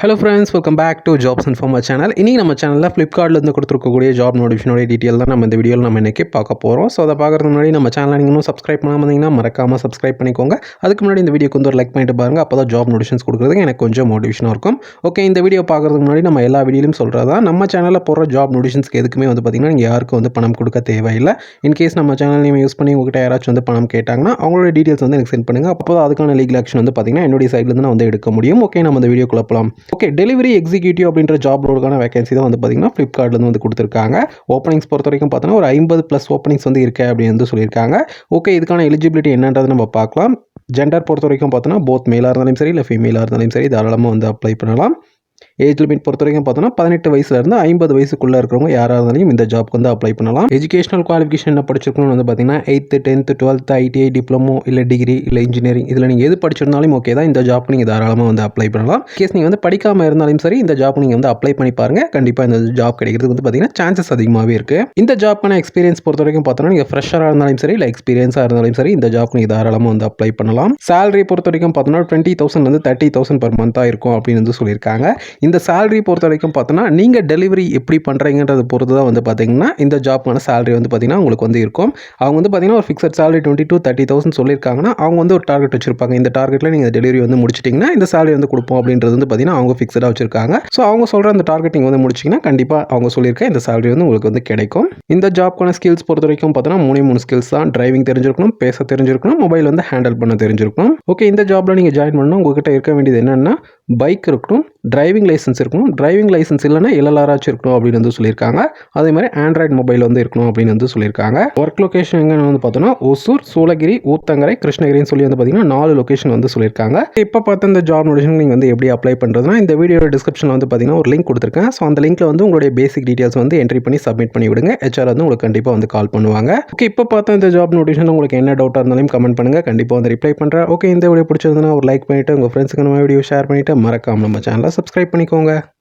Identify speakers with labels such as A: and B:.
A: Hello friends, welcome back to Jobs Informer channel. இன்னைக்கு நம்ம சேனல்ல Flipkartல இருந்து கொடுத்திருக்கக்கூடிய ஜாப் நோட்டிஃபிகேஷனோட டீடைல் தான் நம்ம இந்த வீடியோல இன்னைக்கு பார்க்க போறோம். சோ அத பார்க்கிறதுக்கு முன்னாடி நம்ம சேனலை நீங்க இன்னும் Subscribe பண்ணாம இருந்தீங்கன்னா மறக்காம Subscribe பண்ணிக்கோங்க. அதுக்கு முன்னாடி இந்த வீடியோக்கு ஒரு லைக் பண்ணிட்டு பாருங்க. அப்பதான் ஜாப் நோட்டிஃபிகேஷன்ஸ் கொடுக்கிறதுக்கு எனக்கு கொஞ்சம் மோட்டிவேஷனா இருக்கும். ஓகே, இந்த வீடியோ பார்க்கிறதுக்கு முன்னாடி நம்ம எல்லா வீடியோலயும் சொல்றதா நம்ம சேனல்ல போற ஜாப் நோட்டிஃபிகேஷன்ஸ்க்கு எதுக்குமே பாத்தீங்கன்னா நீங்க யாருக்கும் பணம் கொடுக்க தேவையில்லை. இன் கேஸ் நம்ம சேனல் நேம் யூஸ் பண்ணி உங்ககிட்ட யாராச்சும் பணம் கேட்டாங்கன்னா அவங்களோட டீடைல்ஸ் எனக்கு சென்ட் பண்ணுங்க. அப்பதான் அதுக்கான லீகல் ஆக்ஷன் பாத்தீங்கன்னா என்னோட சைடுல இருந்து நான் எடுக்க முடியும். ஓகே, நம்ம இந்த வீடியோக்குள்ள போலாம். ஓகே, டெலிவரி எக்ஸிக்யூட்டிவ் அப்படின்ற ஜாப் ரோலுக்கான வேகன்சி தான் பார்த்தீங்கன்னா ஃப்ளிப்கார்ட்ல இருந்து கொடுத்துருக்காங்க. ஓப்பனிங்ஸ் பொறுத்த வரைக்கும் பார்த்தோன்னா ஒரு 50+ ஓப்பனிங்ஸ் இருக்கு அப்படின்னு சொல்லியிருக்காங்க. ஓகே, இதுக்கான எலிஜிபிலிட்டி என்னன்றதை நம்ம பார்க்கலாம். ஜெண்டர் பொறுத்த வரைக்கும் பார்த்தோன்னா போத் மேலாக இருந்தாலும் சரி இல்லை ஃபீமேலாக இருந்தாலும் சரி தாராளமாக அப்ளை பண்ணலாம். ஏஜ் லிமிட் பொறுத்த வரைக்கும் பார்த்தோன்னா 18 வயசுலேருந்து 50 வயசுக்குள்ளே இருக்கிறவங்க யாராக இருந்தாலும் இந்த ஜாப்க்கு அப்ளை பண்ணலாம். எஜுகேஷனல் குவாலிஃபிகேஷன் என்ன படிச்சிருக்கணும்னு பார்த்தீங்கன்னா 8th 10th 12th ITI diploma இல்லை டிகிரி இல்லை இன்ஜினியரிங் இதில் நீங்கள் எது படிச்சிருந்தாலும் ஓகே தான். இந்த ஜாப்க்கு நீங்கள் தாராளமாக அப்ளை பண்ணலாம். கேஸ் நீங்கள் படிக்காமல் இருந்தாலும் சரி இந்த ஜாப் நீங்கள் அப்ளை பண்ணி பாருங்கள். கண்டிப்பாக இந்த ஜாப் கிடைக்கிறதுக்கு பார்த்தீங்கன்னா சான்சஸ் அதிகமாகவே இருக்குது. இந்த ஜாப்க்கான எக்ஸ்பீரியன்ஸ் பொறுத்த வரைக்கும் பார்த்தோன்னா நீங்கள் ஃப்ரெஷராக இருந்தாலும் சரி இல்லை எக்ஸ்பீரியன்ஸாக இருந்தாலும் சரி இந்த ஜாப் நீங்கள் தாராளமாக அப்ளை பண்ணலாம். சேலரி பொறுத்த வரைக்கும் பார்த்தோன்னா 20,000 30,000 per month இருக்கும் அப்படின்னு சொல்லியிருக்காங்க. இந்த சேலரி பொறுத்த வரைக்கும் பார்த்தோன்னா நீங்கள் டெலிவரி எப்படி பண்ணுறீங்கன்றதை பொறுத்து தான் பார்த்தீங்கன்னா இந்த ஜாப்க்கான சேலரி பார்த்தீங்கன்னா உங்களுக்கு இருக்கும். அவங்க பார்த்தீங்கன்னா ஒரு ஃபிக்ஸட் சேலரி 20,000 to 30,000 சொல்லியிருக்காங்கன்னா அவங்க ஒரு டார்கெட் வச்சிருப்பாங்க. இந்த டார்கெட்டில் நீங்கள் டெலிவரி முடிச்சிட்டிங்கன்னா இந்த சேலரி கொடுப்போம் அப்படின்றது பார்த்தீங்கன்னா அவங்க ஃபிக்ஸடாக வச்சிருக்காங்க. ஸோ அவங்க சொல்கிற அந்த டார்கெட் நீங்கள் முடிச்சிங்கன்னா கண்டிப்பாக அவங்க சொல்லியிருக்க இந்த சேலரி உங்களுக்கு கிடைக்கும். இந்த ஜாப்க்கான ஸ்கில்ஸ் பொறுத்த வரைக்கும் பார்த்தோன்னா 3 ஸ்கில்ஸ் தான். டிரைவிங் தெரிஞ்சிருக்கணும், பேச தெரிஞ்சிருக்கணும், மொபைல் ஹேண்டில் பண்ண தெரிஞ்சிருக்கணும். ஓகே, இந்த ஜாப்ல நீங்கள் ஜாயின் பண்ணணும் உங்ககிட்ட இருக்க வேண்டியது என்னென்னா பைக் இருக்கணும், டிரைவிங் லைசன்ஸ் இருக்கணும். டிரைவிங் லைசன்ஸ் இல்லைன்னா LLR இருக்கணும் அப்படின்னு சொல்லியிருக்காங்க. அதே மாதிரி ஆண்ட்ராய்டு மொபைல் இருக்கணும் அப்படின்னு சொல்லியிருக்காங்க. ஒர்க் லொகேஷன் எங்கன்னு பார்த்தோன்னா ஒசூர், சூளகிரி, ஊத்தங்கரை, கிருஷ்ணகிரின்னு சொல்லி பார்த்தீங்கன்னா 4 லொகேஷன் சொல்லியிருக்காங்க. இப்போ பார்த்து இந்த ஜாப் நோட்டிஃபிகேஷன் நீங்கள் எப்படி அப்ளை பண்ணுறதுனா இந்த வீடியோட டிஸ்கிரிப்ஷனில் பார்த்தீங்கன்னா ஒரு லிங்க் கொடுத்துருக்கேன். ஸோ அந்த லிங்க்ல உங்களுடைய பேசிக் டீடைல்ஸ் என்ட்ரி பண்ணி சப்மிட் பண்ணி விடுங்க. HR உங்களுக்கு கண்டிப்பாக கால் பண்ணுவாங்க. ஓகே, இப்போ பார்த்தா இந்த ஜாப் நோட்டிஃபிகேஷன் உங்களுக்கு என்ன டவுட்டாக இருந்தாலும் கமெண்ட் பண்ணுங்க. கண்டிப்பாக ரிப்ளை பண்ணுறேன். ஓகே, இந்த வீடியோ பிடிச்சிருந்தா ஒரு லைக் பண்ணிட்டு உங்கள் ஃப்ரெண்ட்ஸுக்கு நம்ம வீடியோ ஷேர் பண்ணிட்டு மறக்காம நம்ம சேனலை சப்ஸ்கிரைப் பண்ணிக்கோங்க.